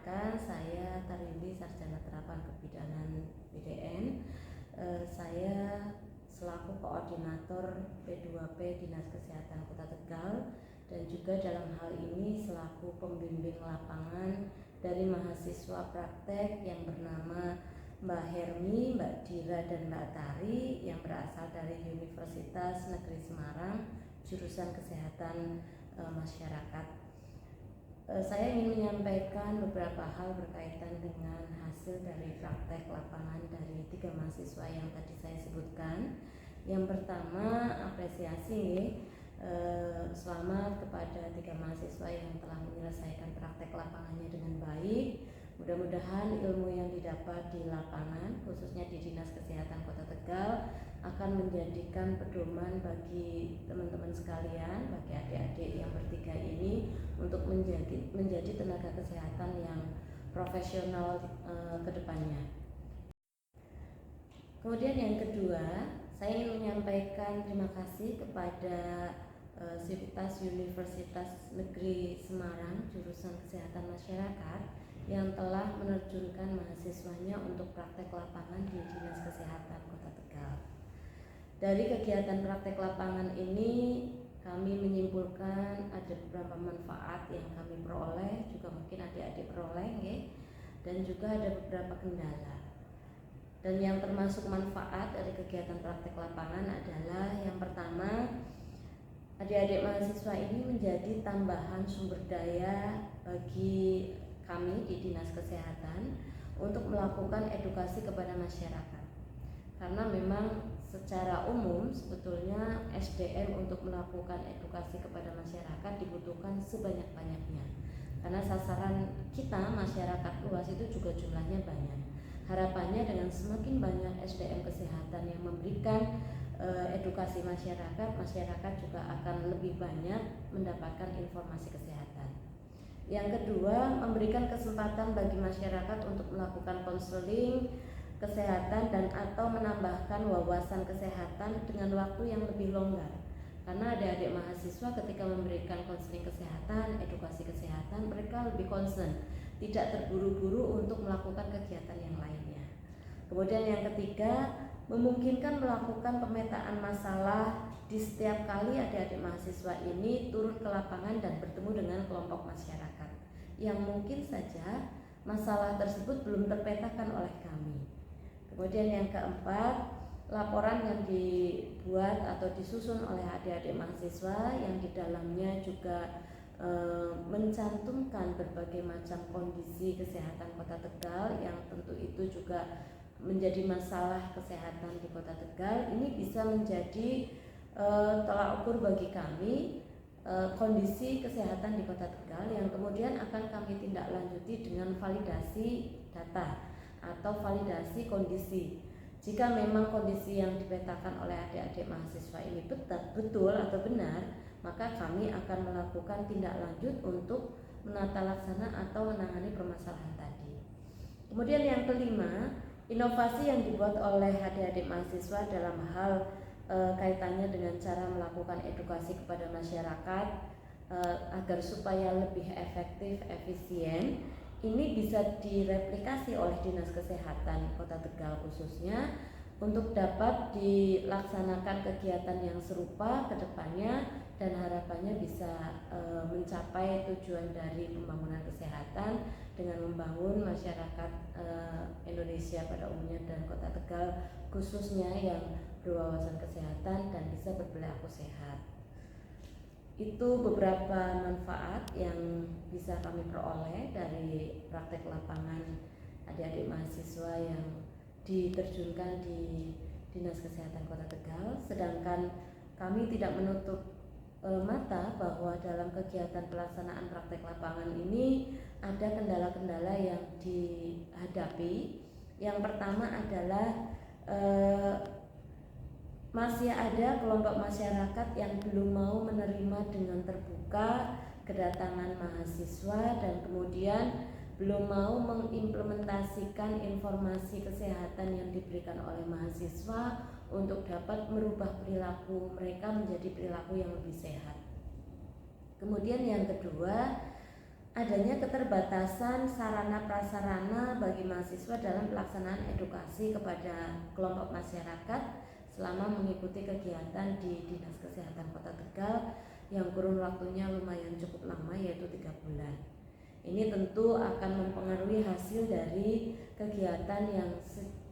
Perkenalkan, saya Tarindi, Sarjana Terapan Kebidanan PDN. Saya selaku koordinator P2P Dinas Kesehatan Kota Tegal dan juga dalam hal ini selaku pembimbing lapangan dari mahasiswa praktek yang bernama Mbak Hermi, Mbak Dira, dan Mbak Tari yang berasal dari Universitas Negeri Semarang, jurusan Kesehatan Masyarakat. Saya ingin menyampaikan beberapa hal berkaitan dengan hasil dari praktek lapangan dari 3 mahasiswa yang tadi saya sebutkan. Yang pertama, apresiasi selamat kepada 3 mahasiswa yang telah menyelesaikan praktek lapangannya dengan baik. Mudah-mudahan ilmu yang didapat di lapangan, khususnya di Dinas Kesehatan Kota Tegal, akan menjadikan pedoman bagi teman-teman sekalian, bagi adik-adik yang bertiga ini untuk menjadi tenaga kesehatan yang profesional ke depannya. Kemudian yang kedua, saya ingin menyampaikan terima kasih kepada Sivitas Universitas Negeri Semarang jurusan Kesehatan Masyarakat yang telah menerjunkan mahasiswanya untuk praktek lapangan di Dinas Kesehatan Kota Tegal. Dari kegiatan praktek lapangan ini kami menyimpulkan ada beberapa manfaat yang kami peroleh, juga mungkin adik-adik peroleh, dan juga ada beberapa kendala. Dan yang termasuk manfaat dari kegiatan praktek lapangan adalah yang pertama, adik-adik mahasiswa ini menjadi tambahan sumber daya bagi kami di Dinas Kesehatan untuk melakukan edukasi kepada masyarakat. Karena memang secara umum sebetulnya SDM untuk melakukan edukasi kepada masyarakat dibutuhkan sebanyak-banyaknya. Karena sasaran kita masyarakat luas itu juga jumlahnya banyak. Harapannya dengan semakin banyak SDM kesehatan yang memberikan edukasi masyarakat juga akan lebih banyak mendapatkan informasi kesehatan. Yang kedua, memberikan kesempatan bagi masyarakat untuk melakukan konseling kesehatan dan atau menambahkan wawasan kesehatan dengan waktu yang lebih longgar. Karena adik-adik mahasiswa ketika memberikan konseling kesehatan, edukasi kesehatan, mereka lebih concern, tidak terburu-buru untuk melakukan kegiatan yang lainnya. Kemudian yang ketiga, memungkinkan melakukan pemetaan masalah di setiap kali adik-adik mahasiswa ini turun ke lapangan dan bertemu dengan kelompok masyarakat yang mungkin saja masalah tersebut belum terpetakan oleh kami. Kemudian yang keempat, laporan yang dibuat atau disusun oleh adik-adik mahasiswa yang di dalamnya juga mencantumkan berbagai macam kondisi kesehatan Kota Tegal yang tentu itu juga menjadi masalah kesehatan di Kota Tegal. Ini bisa menjadi tolak ukur bagi kami kondisi kesehatan di Kota Tegal yang kemudian akan kami tindak lanjuti dengan validasi data atau validasi kondisi. Jika memang kondisi yang dipetakan oleh adik-adik mahasiswa ini betul atau benar, maka kami akan melakukan tindak lanjut untuk menata laksana atau menangani permasalahan tadi. Kemudian yang kelima, inovasi yang dibuat oleh adik-adik mahasiswa dalam hal kaitannya dengan cara melakukan edukasi kepada masyarakat agar supaya lebih efektif, efisien. Ini bisa direplikasi oleh Dinas Kesehatan Kota Tegal khususnya untuk dapat dilaksanakan kegiatan yang serupa ke depannya dan harapannya bisa mencapai tujuan dari pembangunan kesehatan dengan membangun masyarakat Indonesia pada umumnya dan Kota Tegal khususnya yang berwawasan kesehatan dan bisa berperilaku sehat. Itu beberapa manfaat yang bisa kami peroleh dari praktek lapangan adik-adik mahasiswa yang diterjunkan di Dinas Kesehatan Kota Tegal. Sedangkan kami tidak menutup mata bahwa dalam kegiatan pelaksanaan praktek lapangan ini ada kendala-kendala yang dihadapi. Yang pertama adalah masih ada kelompok masyarakat yang belum mau menerima dengan terbuka kedatangan mahasiswa dan kemudian belum mau mengimplementasikan informasi kesehatan yang diberikan oleh mahasiswa untuk dapat merubah perilaku mereka menjadi perilaku yang lebih sehat. Kemudian yang kedua, adanya keterbatasan sarana prasarana bagi mahasiswa dalam pelaksanaan edukasi kepada kelompok masyarakat selama mengikuti kegiatan di Dinas Kesehatan Kota Tegal yang kurun waktunya lumayan cukup lama, yaitu 3 bulan. Ini tentu akan mempengaruhi hasil dari kegiatan yang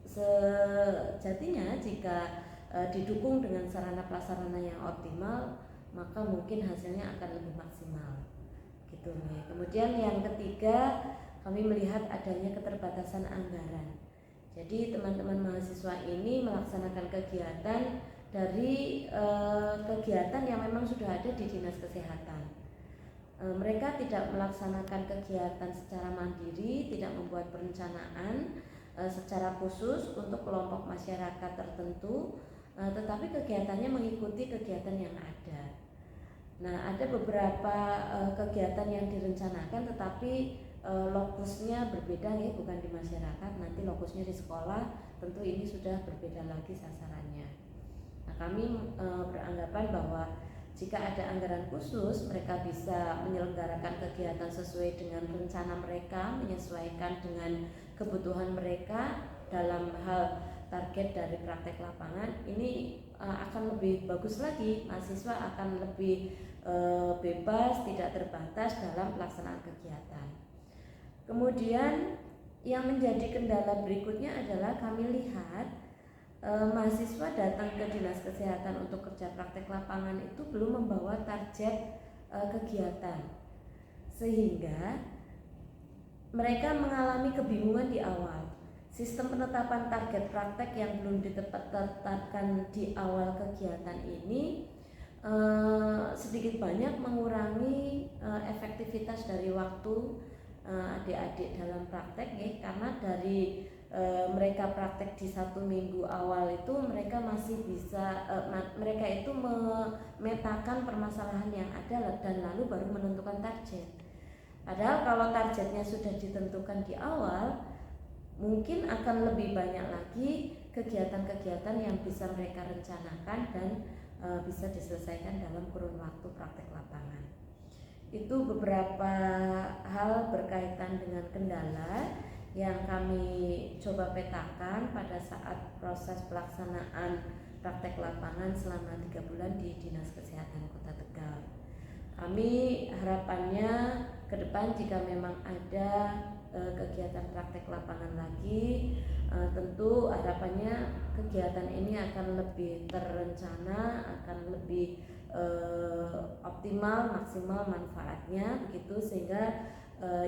sejatinya jika didukung dengan sarana prasarana yang optimal, maka mungkin hasilnya akan lebih maksimal. Gitu nih. Kemudian yang ketiga, kami melihat adanya keterbatasan anggaran. Jadi teman-teman mahasiswa ini melaksanakan kegiatan dari kegiatan yang memang sudah ada di Dinas Kesehatan. Mereka tidak melaksanakan kegiatan secara mandiri, tidak membuat perencanaan secara khusus untuk kelompok masyarakat tertentu, tetapi kegiatannya mengikuti kegiatan yang ada. Nah, ada beberapa kegiatan yang direncanakan tetapi lokusnya berbeda ya, bukan di masyarakat, nanti lokusnya di sekolah, tentu ini sudah berbeda lagi sasarannya. Nah, kami beranggapan bahwa jika ada anggaran khusus, mereka bisa menyelenggarakan kegiatan sesuai dengan rencana mereka, menyesuaikan dengan kebutuhan mereka dalam hal target dari praktek lapangan. Ini akan lebih bagus lagi, mahasiswa akan lebih bebas, tidak terbatas dalam pelaksanaan kegiatan. Kemudian yang menjadi kendala berikutnya adalah kami lihat mahasiswa datang ke Dinas Kesehatan untuk kerja praktek lapangan itu belum membawa target kegiatan, sehingga mereka mengalami kebingungan di awal. Sistem penetapan target praktek yang belum ditetapkan di awal kegiatan ini sedikit banyak mengurangi efektivitas dari waktu adik-adik dalam praktek ya, karena dari mereka praktek di 1 minggu awal itu mereka masih bisa mereka itu memetakan permasalahan yang ada dan lalu baru menentukan target. Padahal kalau targetnya sudah ditentukan di awal, mungkin akan lebih banyak lagi kegiatan-kegiatan yang bisa mereka rencanakan dan bisa diselesaikan dalam kurun waktu praktek lapangan. Itu beberapa hal berkaitan dengan kendala yang kami coba petakan pada saat proses pelaksanaan praktek lapangan selama 3 bulan di Dinas Kesehatan Kota Tegal. Kami harapannya ke depan jika memang ada kegiatan praktek lapangan lagi, tentu harapannya kegiatan ini akan lebih terencana, akan lebih optimal, maksimal manfaatnya begitu, sehingga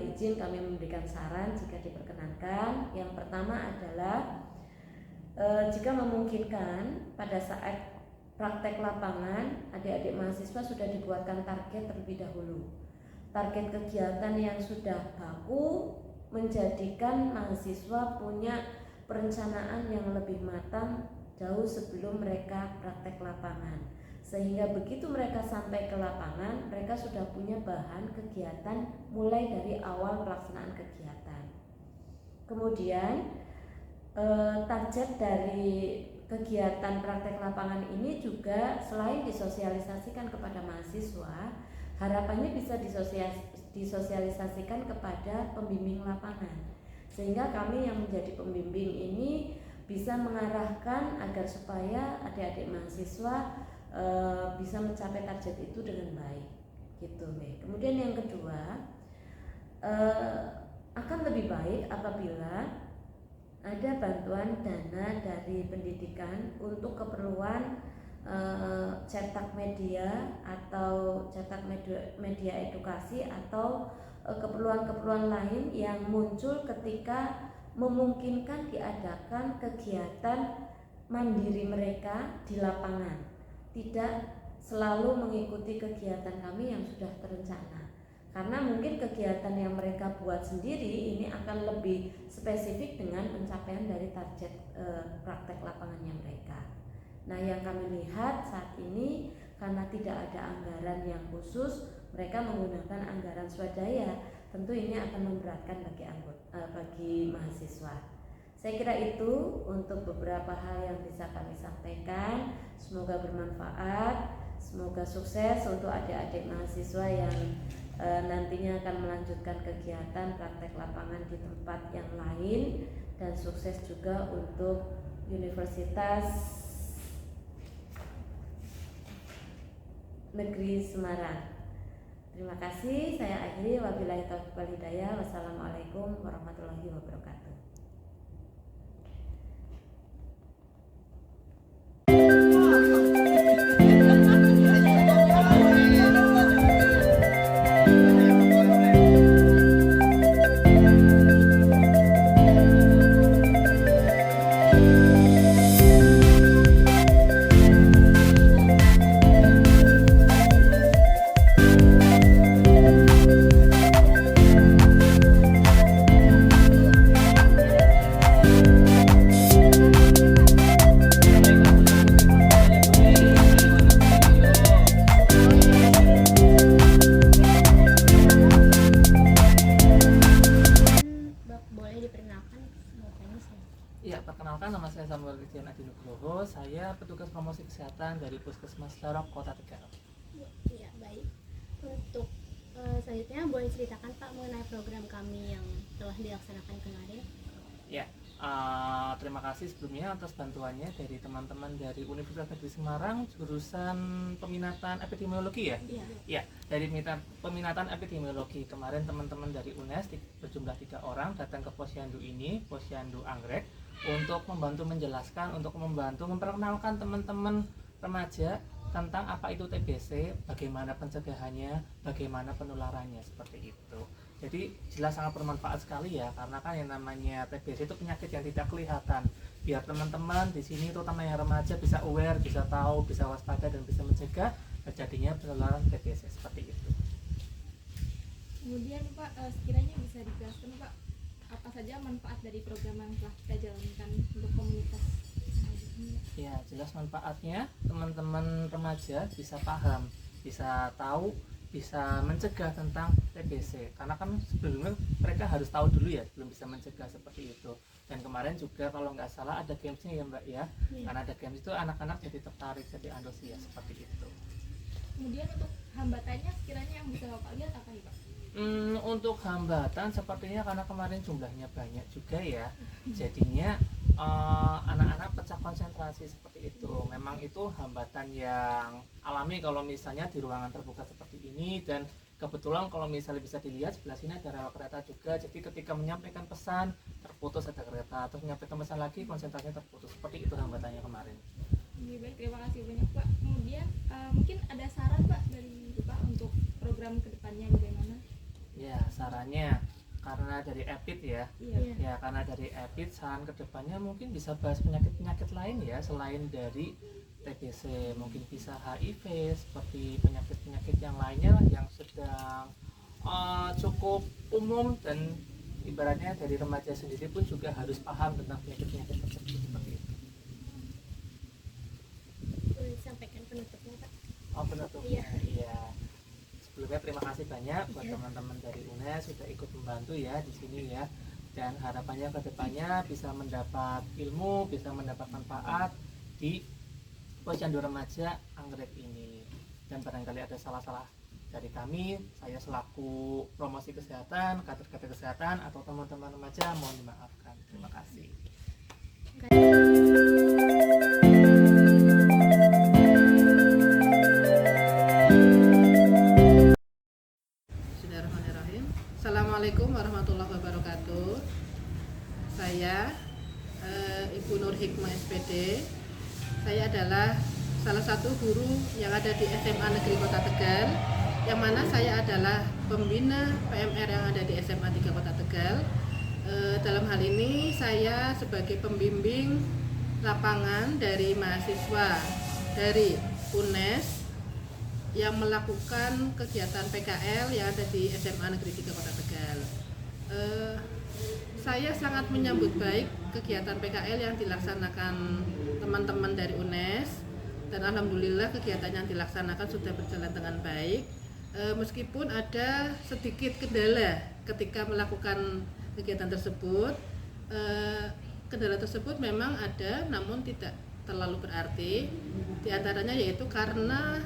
izin kami memberikan saran jika diperkenankan. Yang pertama adalah jika memungkinkan pada saat praktek lapangan adik-adik mahasiswa sudah dibuatkan target terlebih dahulu. Target kegiatan yang sudah baku menjadikan mahasiswa punya perencanaan yang lebih matang jauh sebelum mereka praktek lapangan, sehingga begitu mereka sampai ke lapangan mereka sudah punya bahan kegiatan mulai dari awal pelaksanaan kegiatan. Kemudian target dari kegiatan praktek lapangan ini juga selain disosialisasikan kepada mahasiswa, harapannya bisa disosialisasikan kepada pembimbing lapangan, sehingga kami yang menjadi pembimbing ini bisa mengarahkan agar supaya adik-adik mahasiswa bisa mencapai target itu dengan baik gitu nih. Kemudian yang kedua, akan lebih baik apabila ada bantuan dana dari pendidikan untuk keperluan cetak media atau cetak media edukasi atau keperluan-keperluan lain yang muncul ketika memungkinkan diadakan kegiatan mandiri mereka di lapangan, tidak selalu mengikuti kegiatan kami yang sudah terencana. Karena mungkin kegiatan yang mereka buat sendiri ini akan lebih spesifik dengan pencapaian dari target praktek lapangannya mereka. Nah, yang kami lihat saat ini karena tidak ada anggaran yang khusus, mereka menggunakan anggaran swadaya. Tentu ini akan memberatkan bagi mahasiswa. Saya kira itu untuk beberapa hal yang bisa kami sampaikan. Semoga bermanfaat. Semoga sukses untuk adik-adik mahasiswa yang nantinya akan melanjutkan kegiatan praktek lapangan di tempat yang lain, dan sukses juga untuk Universitas Negeri Semarang. Terima kasih, saya akhiri. Wabillahi taufiq wal hidayah. Wassalamualaikum warahmatullahi wabarakatuh. Perkenalkan, nama saya Samuel Christian Adi Nugroho. Saya petugas promosi kesehatan dari Puskesmas Lorok, Kota Tegal. Iya, baik. Untuk selanjutnya boleh ceritakan Pak mengenai program kami yang telah dilaksanakan kemarin? Ya, terima kasih sebelumnya atas bantuannya dari teman-teman dari Universitas Negeri Semarang jurusan peminatan epidemiologi ya. Iya. Ya, dari peminatan epidemiologi kemarin teman-teman dari UNES berjumlah 3 orang datang ke Posyandu ini, Posyandu Anggrek, untuk membantu menjelaskan, untuk membantu memperkenalkan teman-teman remaja tentang apa itu TBC, bagaimana pencegahannya, bagaimana penularannya, seperti itu. Jadi jelas sangat bermanfaat sekali ya, karena kan yang namanya TBC itu penyakit yang tidak kelihatan. Biar teman-teman di sini terutama yang remaja bisa aware, bisa tahu, bisa waspada dan bisa mencegah terjadinya penularan TBC seperti itu. Kemudian Pak, sekiranya bisa dijelaskan Pak, apa saja manfaat dari program yang telah kita jalankan untuk komunitas? Ya, jelas manfaatnya teman-teman remaja bisa paham, bisa tahu, bisa mencegah tentang TBC. Karena kan sebelumnya mereka harus tahu dulu ya, belum bisa mencegah seperti itu. Dan kemarin juga kalau nggak salah ada gamesnya ya Mbak ya, karena ada games itu anak-anak jadi tertarik, jadi antusias seperti itu. Kemudian untuk hambatannya sekiranya yang bisa Bapak lihat apa nih Pak? Untuk hambatan sepertinya karena kemarin jumlahnya banyak juga ya, jadinya anak-anak pecah konsentrasi seperti itu. Memang itu hambatan yang alami kalau misalnya di ruangan terbuka seperti ini, dan kebetulan kalau misalnya bisa dilihat sebelah sini ada rel kereta juga, jadi ketika menyampaikan pesan terputus ada kereta, terus menyampaikan pesan lagi konsentrasinya terputus, seperti itu hambatannya kemarin. Baik, terima kasih banyak Pak. Kemudian mungkin ada saran Pak dari Bapak untuk program kedepannya bagaimana? Ya, sarannya karena dari EPID ya, ya karena dari EPID saran kedepannya mungkin bisa bahas penyakit-penyakit lain ya selain dari TBC, mungkin bisa HIV, seperti penyakit-penyakit yang lainnya lah yang sedang cukup umum, dan ibaratnya dari remaja sendiri pun juga harus paham tentang penyakit-penyakit tersebut seperti itu. Boleh disampaikan penutupnya Pak? Penutupnya, iya. Sebelumnya terima kasih banyak buat teman-teman dari UNES sudah ikut membantu ya di sini ya, dan harapannya ke depannya bisa mendapat ilmu, bisa mendapat manfaat di Posyandu Remaja Anggrek ini. Dan barangkali ada salah-salah dari kami, saya selaku promosi kesehatan, kader-kader kesehatan atau teman-teman remaja mohon dimaafkan. Terima kasih. Assalamualaikum warahmatullahi wabarakatuh. Saya Ibu Nur Hikmah SPD. Saya adalah salah satu guru yang ada di SMA Negeri Kota Tegal, yang mana saya adalah pembina PMR yang ada di SMA 3 Kota Tegal. Dalam hal ini saya sebagai pembimbing lapangan dari mahasiswa dari UNES yang melakukan kegiatan PKL yang ada di SMA Negeri 3 Kota Tegal. Saya sangat menyambut baik kegiatan PKL yang dilaksanakan teman-teman dari UNES, dan alhamdulillah kegiatan yang dilaksanakan sudah berjalan dengan baik. Meskipun ada sedikit kendala ketika melakukan kegiatan tersebut, kendala tersebut memang ada, namun tidak terlalu berarti. Di antaranya yaitu karena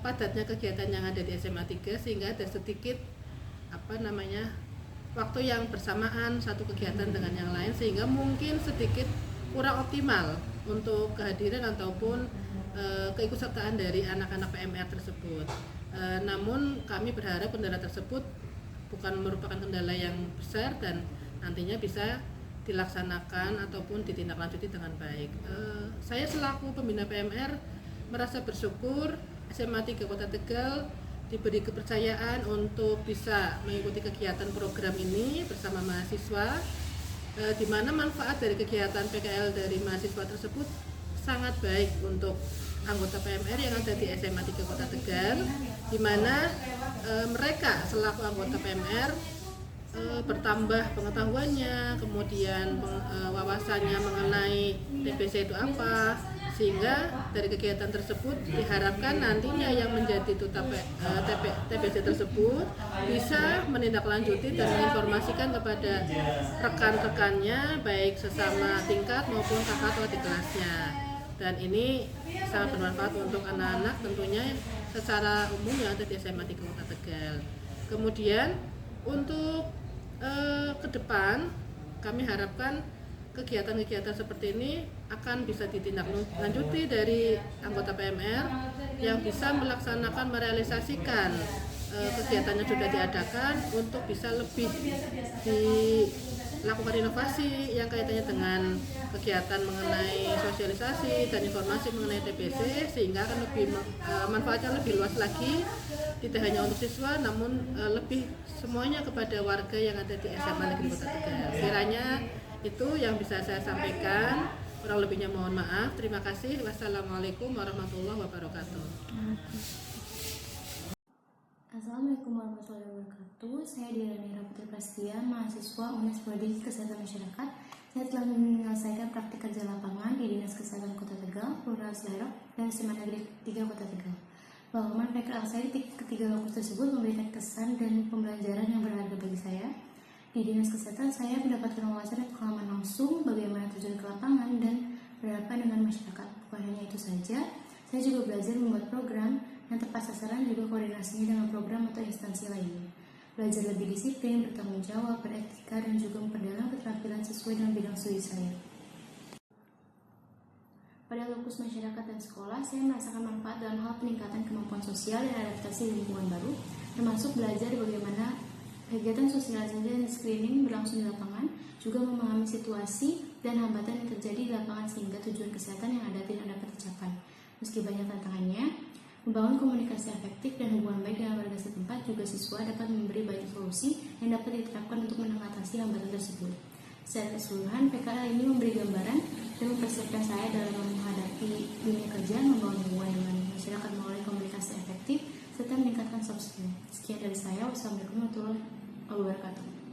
padatnya kegiatan yang ada di SMA 3 sehingga ada sedikit waktu yang bersamaan satu kegiatan dengan yang lain, sehingga mungkin sedikit kurang optimal untuk kehadiran ataupun keikutsertaan dari anak-anak PMR tersebut. Namun kami berharap kendala tersebut bukan merupakan kendala yang besar dan nantinya bisa dilaksanakan ataupun ditindaklanjuti dengan baik. Saya selaku pembina PMR merasa bersyukur SMA 3 Kota Tegal diberi kepercayaan untuk bisa mengikuti kegiatan program ini bersama mahasiswa, di mana manfaat dari kegiatan PKL dari mahasiswa tersebut sangat baik untuk anggota PMR yang ada di SMA 3 Kota Tegal, di mana mereka selaku anggota PMR bertambah pengetahuannya, kemudian wawasannya mengenai TBC itu apa, sehingga dari kegiatan tersebut diharapkan nantinya yang menjadi duta TBC tersebut bisa menindaklanjuti dan menginformasikan kepada rekan-rekannya baik sesama tingkat maupun kakak atau di kelasnya, dan ini sangat bermanfaat untuk anak-anak tentunya secara umum yang ada di SMA 3 Kota Tegal. Kemudian untuk ke depan kami harapkan kegiatan-kegiatan seperti ini akan bisa ditindaklanjuti dari anggota PMR yang bisa melaksanakan merealisasikan kegiatan yang sudah diadakan untuk bisa lebih dilakukan inovasi yang kaitannya dengan kegiatan mengenai sosialisasi dan informasi mengenai TBC, sehingga akan lebih manfaatnya lebih luas lagi, tidak hanya untuk siswa namun lebih semuanya kepada warga yang ada di SMA Negeri Kota Tegal. Kiranya itu yang bisa saya sampaikan, kurang lebihnya mohon maaf. Terima kasih. Wassalamualaikum warahmatullahi wabarakatuh. Assalamualaikum warahmatullahi wabarakatuh. Saya Dirani Putri Prastia, mahasiswa UNES Prodi Kesehatan Masyarakat. Saya telah menyelesaikan praktik kerja lapangan di Dinas Kesehatan Kota Tegal, Kelurahan Selerok, dan SMA Negeri 3 Kota Tegal. Pengalaman PKL saya di ketiga lokus tersebut memberikan kesan dan pembelajaran yang berharga bagi saya. Di Dinas Kesehatan, saya mendapatkan wawasan dan pengalaman langsung bagaimana terjun ke lapangan dan berhadapan dengan masyarakat. Bukan hanya itu saja, saya juga belajar membuat program yang tepat sasaran, juga koordinasinya dengan program atau instansi lainnya. Belajar lebih disiplin, bertanggung jawab, beretika, dan juga memperdalam keterampilan sesuai dengan bidang studi saya. Pada lokus masyarakat dan sekolah, saya merasakan manfaat dalam hal peningkatan kemampuan sosial dan adaptasi di lingkungan baru, termasuk belajar bagaimana kegiatan sosialisasi dan screening berlangsung di lapangan, juga memahami situasi dan hambatan yang terjadi di lapangan sehingga tujuan kesehatan yang ada tidak dapat tercapai. Meski banyak tantangannya, membangun komunikasi efektif dan hubungan baik dengan warga setempat, juga siswa dapat memberi banyak solusi yang dapat diterapkan untuk mengatasi hambatan tersebut. Secara keseluruhan, PKL ini memberi gambaran dan mempersiapkan saya dalam menghadapi dunia kerja, membangun hubungan dengan masyarakat melalui komunikasi efektif, serta meningkatkan soft skill. Sekian dari saya. Wassalamualaikum warahmatullahi wabarakatuh.